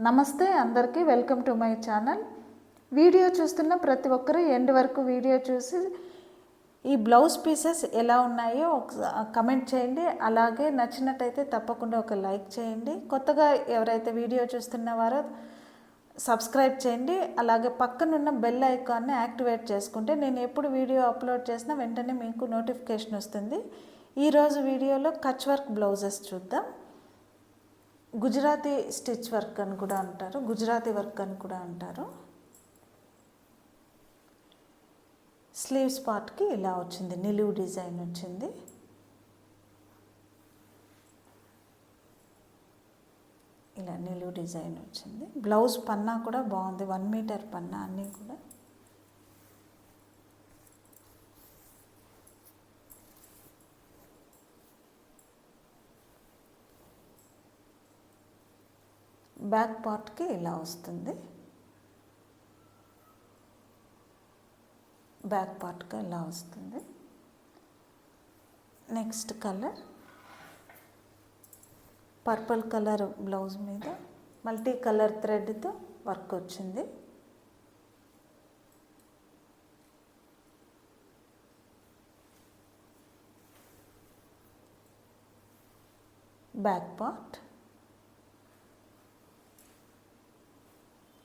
నమస్తే అందరికీ, welcome to my channel. Video చూస్తున్న ప్రతి ఒక్కరూ ఎండ్ వరకు వీడియో చూసి ఈ బ్లౌజ్ పీసెస్ ఎలా ఉన్నాయో కమెంట్ చేయండి. అలాగే నచ్చినట్టయితే తప్పకుండా ఒక లైక్ చేయండి. కొత్తగా ఎవరైతే వీడియో చూస్తున్నవారో సబ్స్క్రైబ్ చేయండి. అలాగే పక్కనున్న బెల్ ఐకాన్ని యాక్టివేట్ చేసుకుంటే నేను ఎప్పుడు వీడియో అప్లోడ్ చేసినా వెంటనే మీకు నోటిఫికేషన్ వస్తుంది. ఈరోజు వీడియోలో కచ్ వర్క్ బ్లౌజెస్ చూద్దాం. గుజరాతీ స్టిచ్ వర్క్ అని కూడా అంటారు, గుజరాతీ వర్క్ అని కూడా అంటారు. స్లీవ్స్ పార్ట్కి ఇలా వచ్చింది, నిలువు డిజైన్ వచ్చింది. ఇలా నిలువు డిజైన్ వచ్చింది. బ్లౌజ్ పన్నా కూడా బాగుంది, 1 మీటర్ పన్నా అన్నీ కూడా. బ్యాక్ పార్ట్కి ఇలా వస్తుంది, బ్యాక్ పార్ట్కి ఇలా వస్తుంది. Next colour purple colour blouse మీద మల్టీ కలర్ థ్రెడ్తో వర్క్ వచ్చింది. బ్యాక్ పార్ట్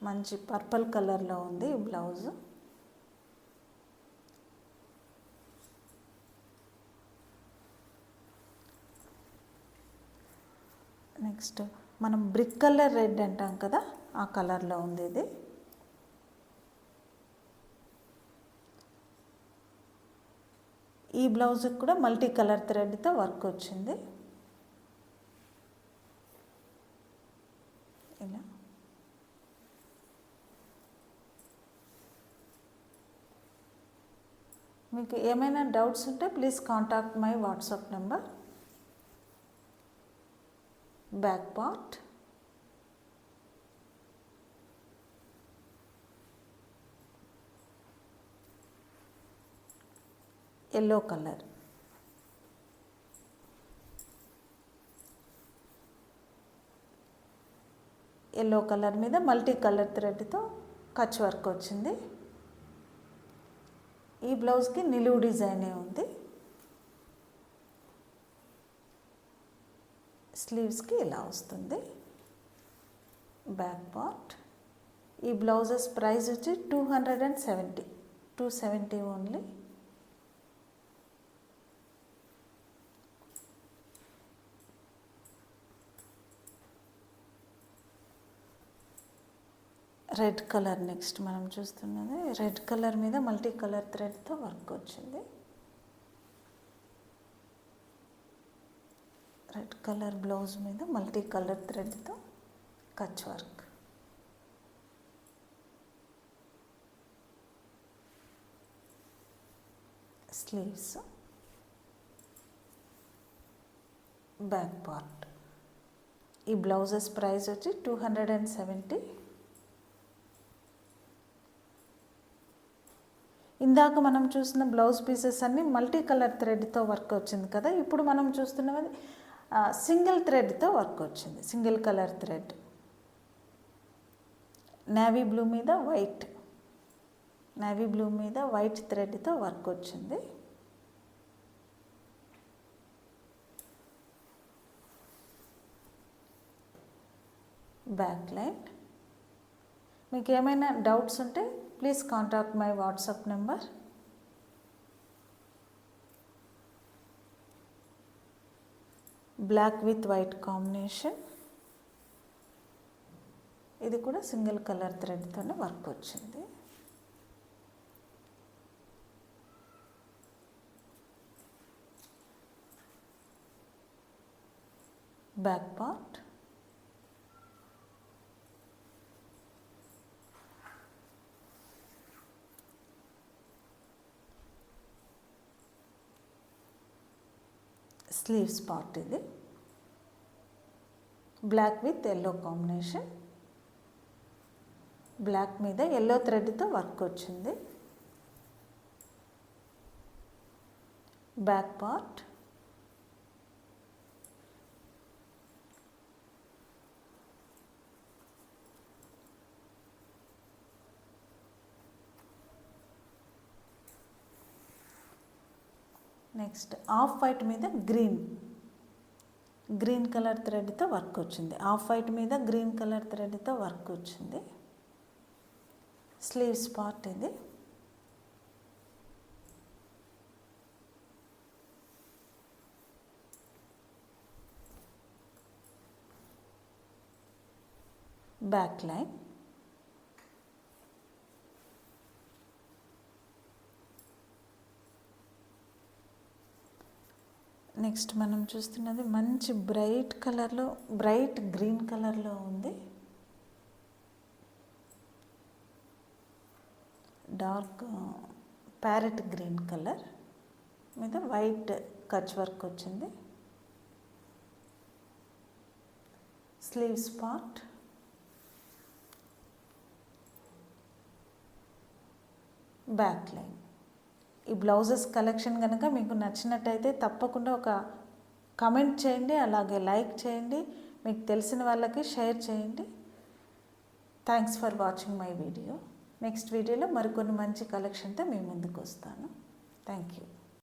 మంచి పర్పుల్ కలర్లో ఉంది ఈ బ్లౌజు. నెక్స్ట్ మనం బ్రిక్ కలర్ రెడ్ అంటాం కదా, ఆ కలర్లో ఉంది ఇది. ఈ బ్లౌజ్కి కూడా మల్టీ కలర్ థ్రెడ్తో వర్క్ వచ్చింది. ఇలా మీకు ఏమైనా డౌట్స్ ఉంటే please contact my WhatsApp number. Back part yellow colour, yellow colour మీద మల్టీ కలర్ థ్రెడ్తో కచ్ వర్క్ వచ్చింది. ఈ బ్లౌజ్కి నిలువు డిజైనే ఉంది. స్లీవ్స్కి ఇలా వస్తుంది. Back part. ఈ బ్లౌజెస్ ప్రైస్ వచ్చి 270 ఓన్లీ. రెడ్ కలర్ నెక్స్ట్ మనం చూస్తున్నది. రెడ్ కలర్ మీద మల్టీ కలర్ థ్రెడ్తో వర్క్ వచ్చింది. రెడ్ కలర్ బ్లౌజ్ మీద మల్టీ కలర్ థ్రెడ్తో Kutch work. Sleeves, back part. ఈ బ్లౌజెస్ ప్రైస్ వచ్చి 270. ఇందాక మనం చూసిన బ్లౌజ్ పీసెస్ అన్నీ మల్టీ కలర్ థ్రెడ్తో వర్క్ వచ్చింది కదా. ఇప్పుడు మనం చూస్తున్నది సింగిల్ థ్రెడ్తో వర్క్ వచ్చింది, single colour thread. Navy blue మీద వైట్, నేవీ బ్లూ మీద వైట్ థ్రెడ్తో వర్క్ వచ్చింది. Back line. మీకు ఏమైనా డౌట్స్ ఉంటే please contact my WhatsApp number. Black with white combination. ఇది కూడా సింగిల్ కలర్ థ్రెడ్తోనే వర్క్ వచ్చింది. Back part. Sleeves part. ఇది black with yellow combination. Black మీద ఎల్లో థ్రెడ్తో వర్క్ వచ్చింది. Back part. Next off white మీద గ్రీన్ కలర్ థ్రెడ్తో వర్క్ వచ్చింది. ఆఫ్ వైట్ మీద గ్రీన్ కలర్ థ్రెడ్తో వర్క్ వచ్చింది. స్లీవ్స్ పార్ట్ ఇది. Back line. నెక్స్ట్ మనం చూస్తున్నది మంచి బ్రైట్ గ్రీన్ కలర్లో ఉంది. డార్క్ ప్యారెట్ గ్రీన్ కలర్ మీద వైట్ కచ్ వర్క్ వచ్చింది. Sleeves part. Back line. ఈ బ్లౌజెస్ కలెక్షన్ కనుక మీకు నచ్చినట్టయితే తప్పకుండా ఒక కమెంట్ చేయండి, అలాగే లైక్ చేయండి, మీకు తెలిసిన వాళ్ళకి షేర్ చేయండి. Thanks for watching my video. Next వీడియోలో మరికొన్ని మంచి కలెక్షన్తో మీ ముందుకు వస్తాను. Thank you.